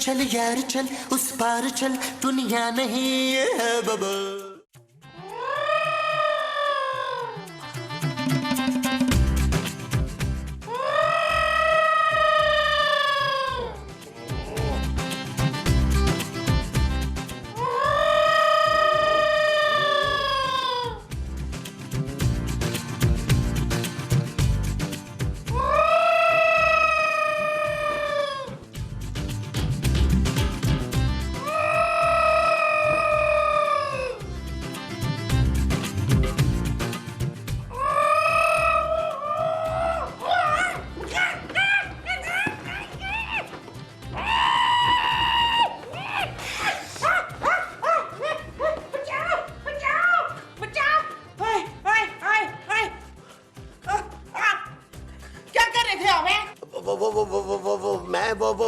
चल यार चल, उस पार चल, दुनिया नहीं है बाबा।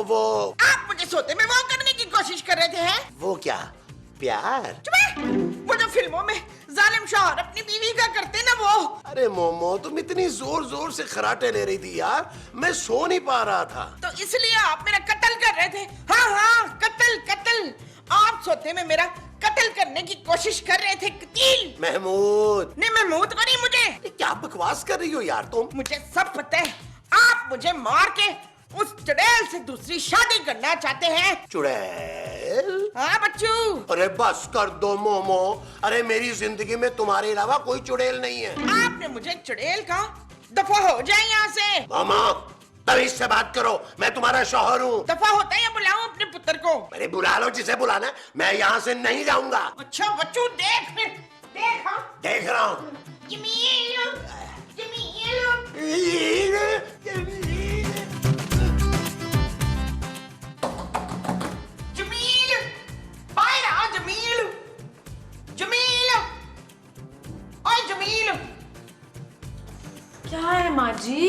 वो आप मुझे सोते में वो करने की कोशिश कर रहे थे हैं? वो क्या प्यार? वो जो फिल्मों में जालिम शौहर अपनी बीवी का करते ना वो। अरे मोमो तुम इतनी जोर जोर से खराटे ले रही थी यार, मैं सो नहीं पा रहा था। तो इसलिए आप मेरा कत्ल कर रहे थे? हाँ हाँ कत्ल कत्ल, आप सोते में मेरा कत्ल करने की कोशिश कर रहे थे कतील। महमूद नहीं महमूद को नहीं, मुझे। क्या बकवास कर रही हो यार तुम? मुझे सब पता है, आप मुझे मार के उस चुड़ैल से दूसरी शादी करना चाहते हैं। चुड़ैल? हाँ बच्चू। अरे बस कर दो मोमो, अरे मेरी जिंदगी में तुम्हारे अलावा कोई चुड़ैल नहीं है। आपने मुझे चुड़ैल कहा, दफा हो जाए यहाँ से। मामा तमीज से बात करो, मैं तुम्हारा शौहर हूँ। दफा होता है या बुलाऊं अपने पुत्र को? अरे बुला लो जिसे बुलाना है, मैं यहाँ से नहीं जाऊंगा। अच्छा बच्चू देख फिर, देख। हाँ देख रहा हूँ। जमील, बाहर आ जमील, जमील, ओए जमील। क्या है माँ जी?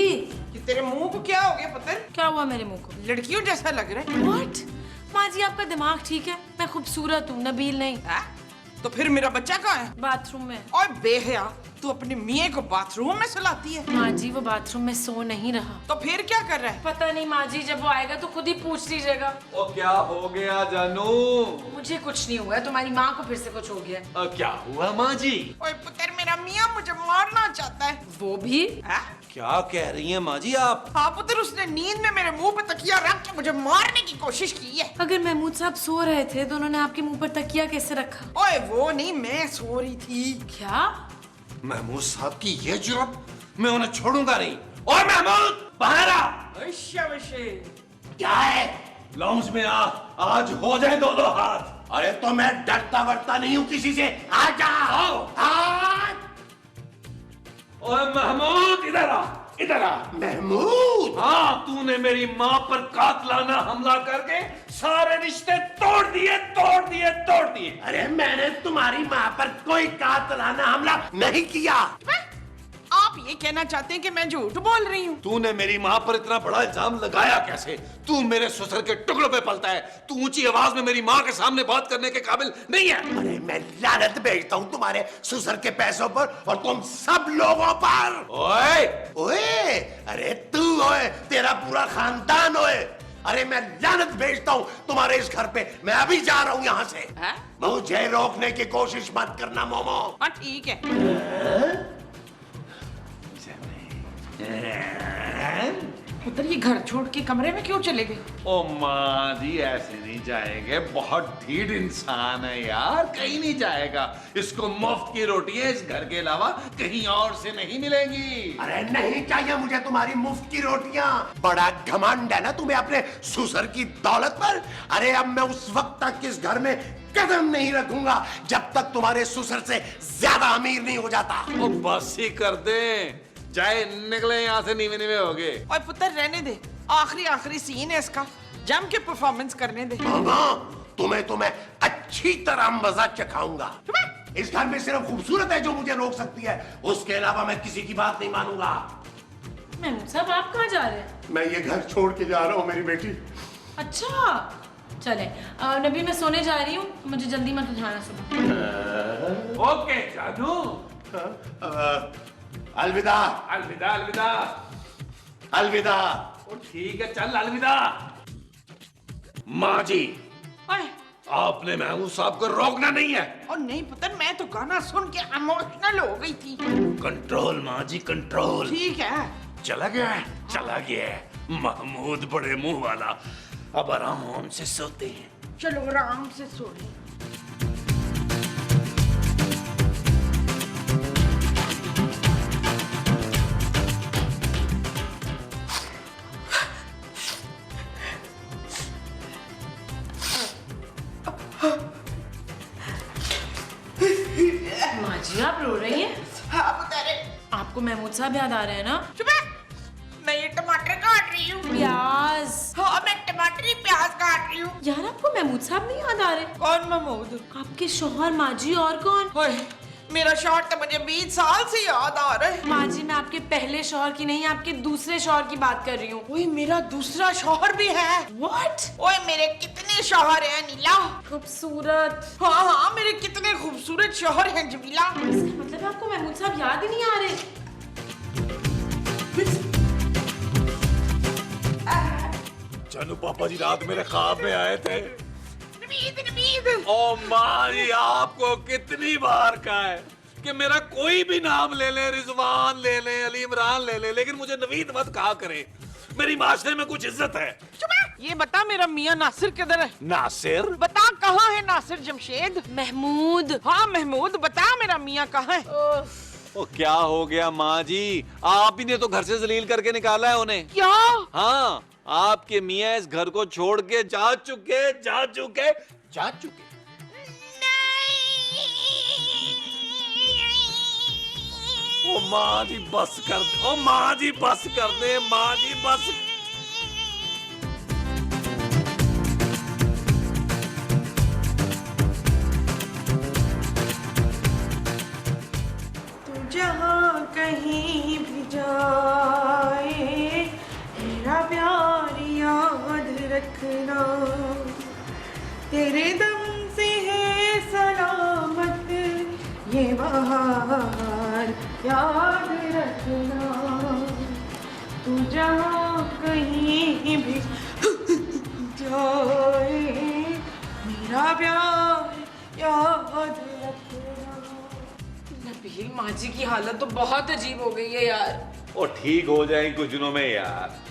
ये तेरे मुंह को क्या हो गया पुत्र? क्या हुआ मेरे मुंह को? लड़कियों जैसा लग रहा है। What? माँ जी आपका दिमाग ठीक है? मैं खूबसूरत हूँ, नबील नहीं। तो फिर मेरा बच्चा कहाँ है? बाथरूम में। और बेहया, तू अपने मियाँ को बाथरूम में सुलाती है? माँ जी वो बाथरूम में सो नहीं रहा। तो फिर क्या कर रहा है? पता नहीं माँ जी, जब वो आएगा तो खुद ही पूछ लीजिएगा। ओ क्या हो गया जानू? मुझे कुछ नहीं हुआ, तुम्हारी माँ को फिर से कुछ हो गया। क्या हुआ माँ जी? ओए पुत्र मेरा मियाँ मुझे मारना चाहता है। वो भी? क्या कह रही हैं माँ जी आप? हाँ पुत्र, उसने नींद में मेरे मुंह पे तकिया रख के मुझे मारने की कोशिश की है। अगर महमूद साहब सो रहे थे तो उन्होंने आपके मुंह पर तकिया कैसे रखा? ओए वो नहीं, मैं सो रही थी। क्या? महमूद साहब की ये जुर्रत, मैं उन्हें छोड़ूंगा नहीं। और महमूद बाहर आ। क्या है? लाउंज में आ, आज हो जाए दो दो हाथ। अरे तो मैं डरता वरता नहीं हूँ किसी से, आ जा। ओए महमूद इधर आ, इधर आ। महमूद? हाँ, तूने मेरी माँ पर कातलाना हमला करके सारे रिश्ते तोड़ दिए, तोड़ दिए, तोड़ दिए। अरे मैंने तुम्हारी माँ पर कोई कातलाना हमला नहीं किया। आप ये कहना चाहते हैं कि मैं झूठ बोल रही हूँ? तूने मेरी माँ पर इतना बड़ा इल्जाम लगाया कैसे? तू मेरे ससुर के टुकड़ों पे पलता है। तू ऊंची आवाज में मेरी माँ के सामने बात करने के काबिल नहीं है। अरे मैं लानत भेजता हूँ तुम्हारे ससुर के पैसों पर और तुम सब लोगों पर। ओए! ओए! अरे तू ओए, तेरा पूरा खानदान ओए। अरे मैं लानत भेजता हूँ तुम्हारे इस घर पे। मैं अभी जा रहा हूँ यहाँ से। मुझे रोकने की कोशिश मत करना मोमो। हाँ ठीक है। पुत्र ये घर छोड़ के कमरे में क्यों चले गए? ओ माँ जी ऐसे नहीं जाएंगे, बहुत ढीठ इंसान है यार, कहीं नहीं जाएगा। इसको मुफ्त की रोटियां इस घर के अलावा कहीं और से नहीं मिलेंगी। अरे नहीं चाहिए मुझे तुम्हारी मुफ्त की रोटियां। बड़ा घमंड है ना तुम्हें अपने ससुर की दौलत पर। अरे अब मैं उस वक्त तक इस घर में कदम नहीं रखूंगा जब तक तुम्हारे ससुर से ज्यादा अमीर नहीं हो जाता। ओ बस ही कर दे, जाए निकले यहाँ से, नीवे नीवे हो गए। और पुत्र रहने दे, आखिरी सीन है इसका, जम के परफॉर्मेंस करने दे। मामा तुम्हें तो मैं अच्छी तरह मजा चखाऊंगा। इस घर में सिर्फ खूबसूरत है जो मुझे रोक सकती है, उसके अलावा मैं किसी की बात नहीं मानूंगा। महमूद साहब आप कहाँ जा रहे हैं? मैं ये घर छोड़ के जा रहा हूँ मेरी बेटी। अच्छा चले, नबी मैं सोने जा रही हूँ, मुझे जल्दी मत उठाना सुबह। ओके जानू, अलविदा। अलविदा अलविदा अलविदा। ठीक है चल अलविदा। माँ जी, ओए, आपने महमूद साहब को रोकना नहीं है। और नहीं पुत्र, मैं तो गाना सुन के इमोशनल हो गई थी। कंट्रोल माँ जी, कंट्रोल। ठीक है। चला गया, चला गया। महमूद बड़े मुंह वाला। अब आराम से सोते हैं। चलो आराम से सो ले। माँ जी आप रो रही हैं? हाँ पुत्र। आपको महमूद साहब याद आ रहे हैं ना? चुप है। मैं ये टमाटर काट रही हूँ। प्याज। हाँ, मैं टमाटर ही प्याज काट रही हूँ। यार आपको महमूद साहब नहीं याद आ रहे? कौन महमूद? आपके शौहर माँ जी, और कौन? ओए, मेरा शौहर तो मुझे 20 साल से याद आ रहा है। माँ जी मैं आपके पहले शौहर की नहीं, आपके दूसरे शौहर की बात कर रही हूँ। ओए, मेरा दूसरा शौहर भी है। What? ओए, मेरे कितने शौहर हैं नीला? खूबसूरत। हाँ हाँ, मेरे कितने खूबसूरत शौहर हैं जमीला। इसका मतलब आपको महमूद साहब याद ही नहीं आ रहे? जानू पापा जी रात मेरे ख्वाब में आए थे। नबीद, नबीद। ओ माँ जी, आपको कितनी बार कहा है कि मेरा कोई भी नाम ले ले, रिजवान ले ले, अली इमरान ले ले, लेकिन मुझे नवीद मत कहा करे। मेरी माशरे में कुछ इज्जत है। चुप है। ये बता मेरा मियाँ नासिर किधर है? नासिर? बता कहाँ है नासिर जमशेद? महमूद। हाँ महमूद, बता मेरा मियाँ कहाँ है? ओ क्या हो गया माँ जी, आप ही ने तो घर से जलील करके निकाला है उन्हें। क्या? हाँ, आपके मियाँ इस घर को छोड़ के जा चुके। ओ माँ जी बस कर दे, ओ माँ जी बस कर दे, माँ जी बस। तू जहाँ कहीं भी जाए, मेरा प्यार याद रखना, तेरे दम से है सलामत ये बहार याद रखना। तू जहाँ कहीं भी जाए, मेरा प्यार याद रखना। नबील, माँ जी की हालत तो बहुत अजीब हो गई है यार। ओ ठीक हो जाएगी कुछ दिनों में यार।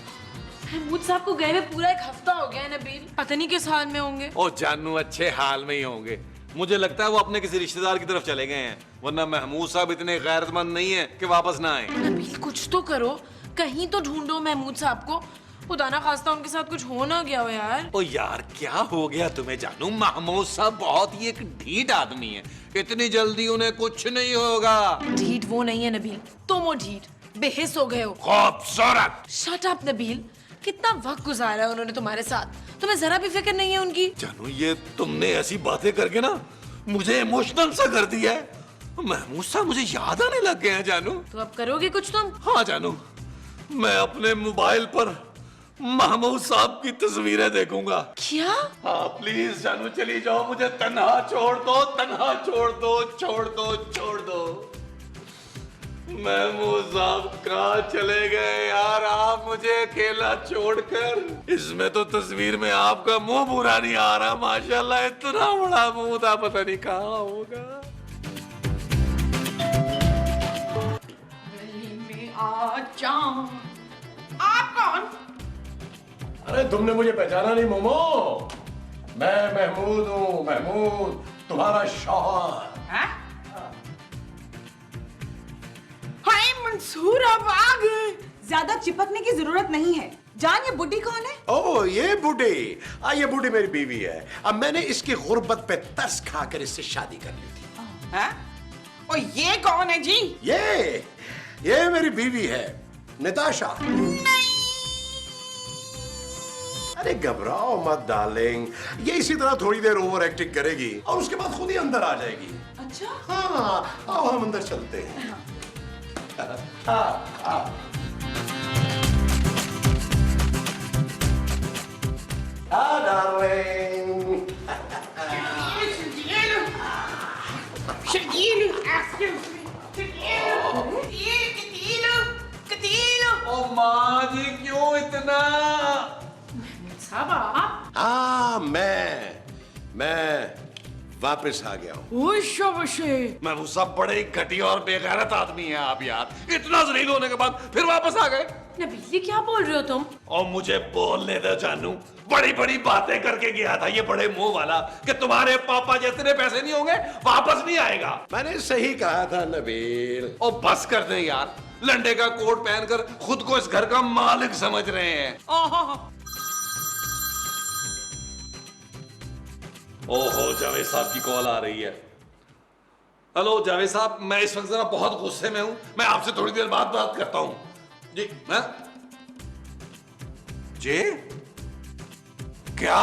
महमूद साहब को गए हुए पूरा एक हफ्ता हो गया है नबील, पता नहीं किस हाल में होंगे। ओ जानू अच्छे हाल में ही होंगे, मुझे लगता है वो अपने किसी रिश्तेदार की तरफ चले गए हैं, वरना महमूद साहब इतने गैरतमंद नहीं है कि वापस ना आए। नबील कुछ तो करो, कहीं तो ढूंढो महमूद साहब को। खुदा ना खास्ता उनके साथ कुछ हो ना गया हो यार। ओ यार क्या हो गया तुम्हें जानू, महमूद साहब बहुत ही एक ढीठ आदमी है, इतनी जल्दी उन्हें कुछ नहीं होगा। ढीठ वो नहीं है नबील, तुम वो ढीठ, बेहिस हो गए हो। खूबसूरत। शट अप नबील, कितना वक्त गुजारा है उन्होंने तुम्हारे साथ, तुम्हें जरा भी फिक्र नहीं है उनकी। जानू ये तुमने ऐसी बातें करके ना मुझे इमोशनल सा कर दिया है। महमूद साहब मुझे याद आने लग गए हैं जानू। तो अब करोगे कुछ तुम? हाँ जानू, मैं अपने मोबाइल पर महमूद साहब की तस्वीरें देखूंगा। क्या? हाँ प्लीज जानू चली जाओ, मुझे तन्हा छोड़ दो, तन्हा छोड़ दो, छोड़ दो, छोड़ दो। महमूद साहब कहाँ चले गए यार, आप मुझे अकेला छोड़कर। इसमें तो तस्वीर में आपका मुंह बुरा नहीं आ रहा, माशाल्लाह इतना बड़ा मुंह था, पता नहीं कहाँ होगा। गली में आ जाऊं। आप कौन? अरे तुमने मुझे पहचाना नहीं मोमो? मैं महमूद हूँ, महमूद तुम्हारा शौहर। हैं? हाय मंसूर, अब आ गए। ज्यादा चिपकने की जरूरत नहीं है। जान ये बुड्ढी कौन है? ओ ये बूढ़ी, ये बूढ़ी मेरी बीवी है। अब मैंने इसकी गुर्बत पे तरस खाकर इससे शादी कर ली थी। हैं? और ये कौन है जी? ये मेरी बीवी है निताशा। अरे घबराओ मत डार्लिंग, ये इसी तरह थोड़ी देर ओवर एक्टिंग करेगी और उसके बाद खुद ही अंदर आ जाएगी। अच्छा, हाँ आओ हम अंदर चलते हैं। हाँ। डार्लिंग। ओ माँ जी क्यों इतना? साहब आप? हाँ मैं वापस आ गया हूँ। मैं वो सब बड़े ही घटिया और बेगैरत आदमी हैं आप यार। इतना जलील होने के बाद फिर वापस आ गए। नबील ये क्या बोल रहे हो तुम? और मुझे बोलने दो जानू, बड़ी बड़ी बातें करके गया था ये बड़े मुंह वाला कि तुम्हारे पापा जितने पैसे नहीं होंगे वापस नहीं आएगा। मैंने सही कहा था नबील। और बस कर दे यार, लंडे का कोट पहनकर खुद को इस घर का मालिक समझ रहे हैं। ओहो, जावेद साहब की कॉल आ रही है। हेलो जावेद साहब, मैं इस वक्त जरा बहुत गुस्से में हूं, मैं आपसे थोड़ी देर बाद बात करता हूं। जी मैं जी क्या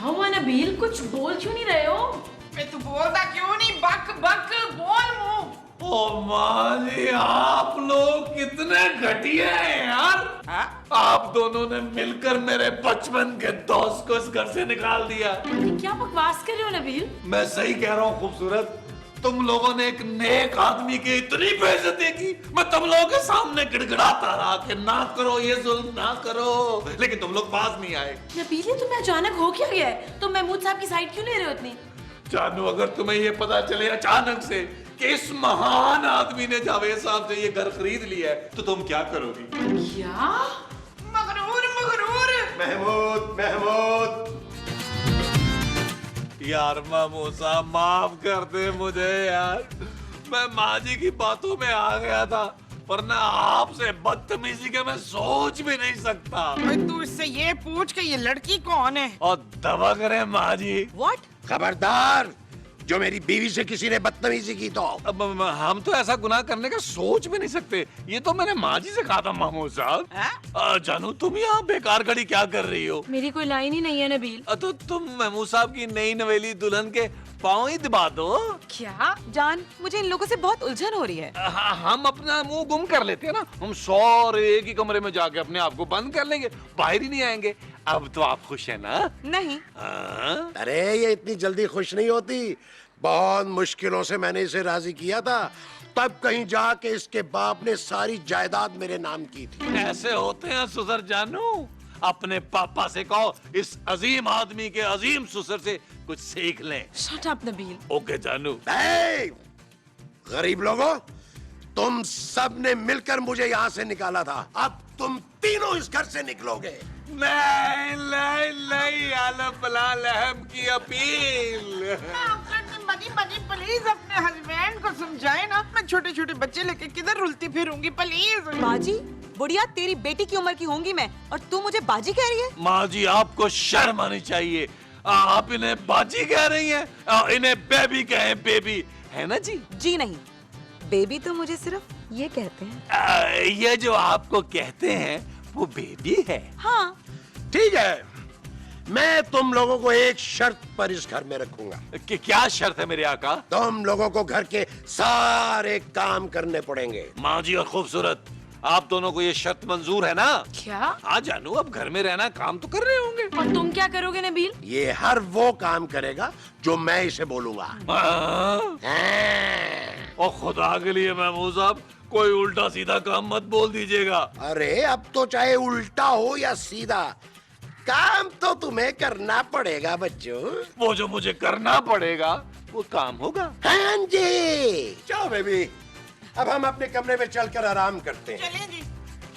हुआ नबील, कुछ बोल क्यों नहीं रहे हो? मैं तू बोलता क्यों नहीं? बक बक बोल मुंह। ओ माँ जी, आप लोग कितने घटिया हैं यार। हाँ? आप दोनों ने मिलकर मेरे बचपन के दोस्त को इस घर से निकाल दिया। ये क्या बकवास कर रहे हो नबील? मैं सही कह रहा हूँ खूबसूरत, तुम लोगों ने एक नेक आदमी की इतनी बेइज्जती की। मैं तुम लोगों के सामने गिड़गिड़ाता रहा कि ना करो ये जुल्म, ना करो, लेकिन तुम लोग पास नहीं आए। नबील ये तुम्हें अचानक हो क्या गया है? तुम महमूद साहब की साइड क्यों ले रहे हो इतनी? जानू, अगर तुम्हें ये पता चले अचानक से कि इस महान आदमी ने जावेद साहब से ये घर खरीद लिया है तो तुम क्या करोगी? क्या? मगरूर मगरूर। महमूद यार महमूद साहब, माफ कर दे मुझे यार, मैं माँ जी की बातों में आ गया था, वरना आपसे बदतमीजी के मैं सोच भी नहीं सकता। तू इससे ये पूछ के ये लड़की कौन है? और दवा करें माँ जी। What? खबरदार, जो मेरी बीवी से किसी ने बदतमीजी की तो। अब हम तो ऐसा गुनाह करने का सोच भी नहीं सकते। ये तो मैंने माँ जी से कहा था महमूद साहब। जानू, तुम यहाँ बेकार खड़ी क्या कर रही हो? मेरी कोई लाइन ही नहीं है नबील। तो तुम महमूद साहब की नई नवेली दुल्हन के पाँव ही दबा दो। क्या? जान, मुझे इन लोगों से बहुत उलझन हो रही है। हम अपना मुंह गुम कर लेते हैं ना, हम सारे एक ही कमरे में जाके अपने आप को बंद कर लेंगे, बाहर ही नहीं आएंगे। अब तो आप खुश है ना? नहीं। अरे ये इतनी जल्दी खुश नहीं होती, बहुत मुश्किलों से मैंने इसे राजी किया था, तब कहीं जाके इसके बाप ने सारी जायदाद मेरे नाम की थी। ऐसे होते हैं ससुर जानू। अपने पापा से कहो इस अजीम आदमी के अजीम ससुर से कुछ सीख लें। Shut up Nabeel. ओके जानू। गरीब लोगों, तुम सब ने मिलकर मुझे यहाँ से निकाला था, अब तुम तीनों इस घर से निकलोगे। नहीं नहीं नहीं, आलम बला लहम की अपील। प्लीज अपने हस्बैंड को समझाए ना। मैं छोटे छोटे बच्चे लेके किधर रुलती फिरूंगी? प्लीज। बाजी, बुढ़िया तेरी बेटी की उम्र की होंगी मैं, और तू मुझे बाजी कह रही है? माँ जी, आपको शर्म आनी चाहिए। आप इन्हें बाजी कह रही हैं, इन्हें बेबी कहें, बेबी है ना जी? जी नहीं, बेबी तो मुझे सिर्फ ये कहते हैं। ये जो आपको कहते हैं वो बेबी है। हाँ। ठीक है, मैं तुम लोगों को एक शर्त पर इस घर में रखूंगा। कि क्या शर्त है मेरे आका? तुम लोगों को घर के सारे काम करने पड़ेंगे। माँ जी और खूबसूरत, आप दोनों को ये शर्त मंजूर है ना? क्या? हाँ जानू, अब घर में रहना, काम तो कर रहे होंगे। और तुम क्या करोगे नबील? ये हर वो काम करेगा जो मैं इसे बोलूंगा। हाँ? और खुदा के लिए महमूद साहब, कोई उल्टा सीधा काम मत बोल दीजिएगा। अरे अब तो चाहे उल्टा हो या सीधा, काम तो तुम्हें करना पड़ेगा बच्चों। वो जो मुझे करना पड़ेगा वो काम होगा। हाँ जी, चलो बेबी, अब हम अपने कमरे में चलकर आराम करते हैं। चलें जी।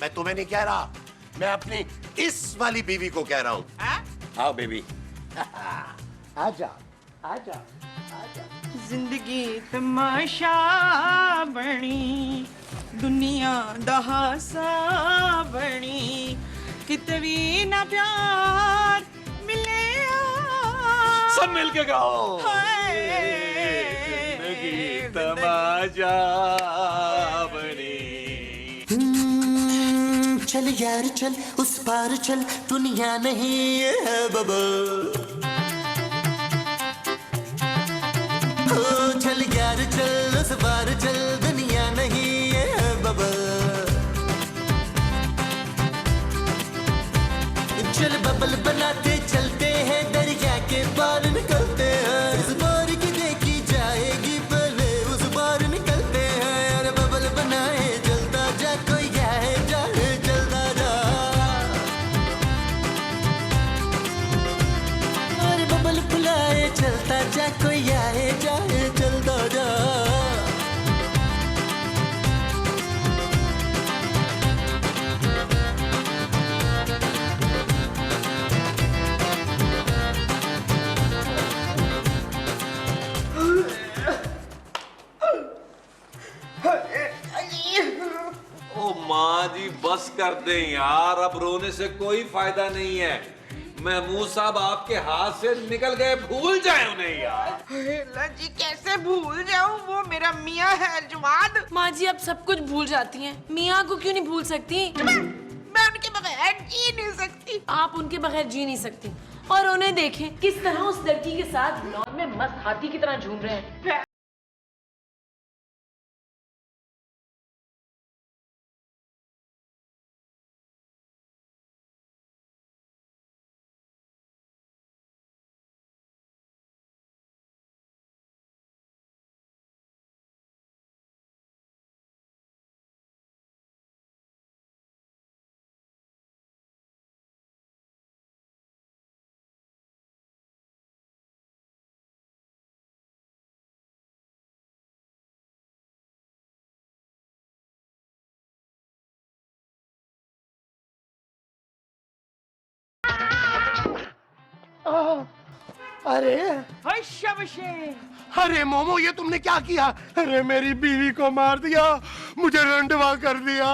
मैं तुम्हें नहीं कह रहा, मैं अपनी इस वाली बीवी को कह रहा हूँ। आओ बेबी, आजा आजा आजा। जिंदगी तमाशा बनी, दुनिया दहासा बनी, कितवी ना प्यार मिले। सब मिलके गाओ। जिंदगी तमाशा बनी। चल यार चल, उस पार चल, दुनिया नहीं है बबल। चल यार चल, उस पार चल, दुनिया नहीं है बबल। चल बबल बनाते चलते हैं, दरिया के पार निकलते हैं। इस बार की देखी जाएगी, पहले उस बार निकलते हैं। अरे बबल बनाए जलता जा, कोई आए जाए जलता जा। कर दें यार, अब रोने से कोई फायदा नहीं है। महमूद साहब आपके हाथ से निकल गए, भूल जाए उन्हें यार। अल्लाह जी कैसे भूल जाऊं, वो मेरा मियाँ है जवाद। माँ जी आप सब कुछ भूल जाती हैं, मियाँ को क्यों नहीं भूल सकती? मैं उनके बगैर जी नहीं सकती। आप उनके बगैर जी नहीं सकती। और उन्हें देखें किस तरह उस लड़की के साथ लॉन में मस्त हाथी की तरह झूम रहे हैं। अरे अरे मोमो, ये तुमने क्या किया? अरे मेरी बीवी को मार दिया, मुझे रंडवा कर दिया।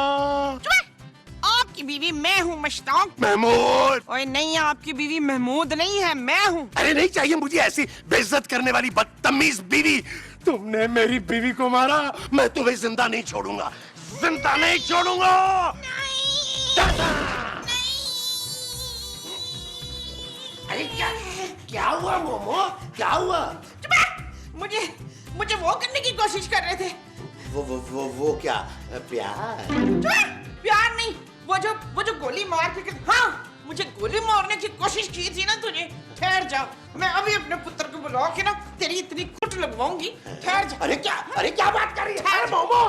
आपकी बीवी मैं हूँ मशताक। महमूद। ओए नहीं, आपकी बीवी महमूद नहीं है, मैं हूँ। अरे नहीं चाहिए मुझे ऐसी बेइज्जत करने वाली बदतमीज बीवी। तुमने मेरी बीवी को मारा, मैं तुम्हें जिंदा नहीं छोड़ूंगा, जिंदा नहीं छोड़ूंगा। अरे क्या हुआ मोमो, क्या हुआ? मुझे वो करने की कोशिश कर रहे थे। वो क्या? प्यार? प्यार नहीं, वो जो गोली मार के, हाँ मुझे गोली मारने की कोशिश की थी ना तुझे। ठहर जा, मैं अभी अपने पुत्र को बुला के ना तेरी इतनी कुट लगवाऊंगी। ठहर जा। अरे क्या बात कर रही है मोमो?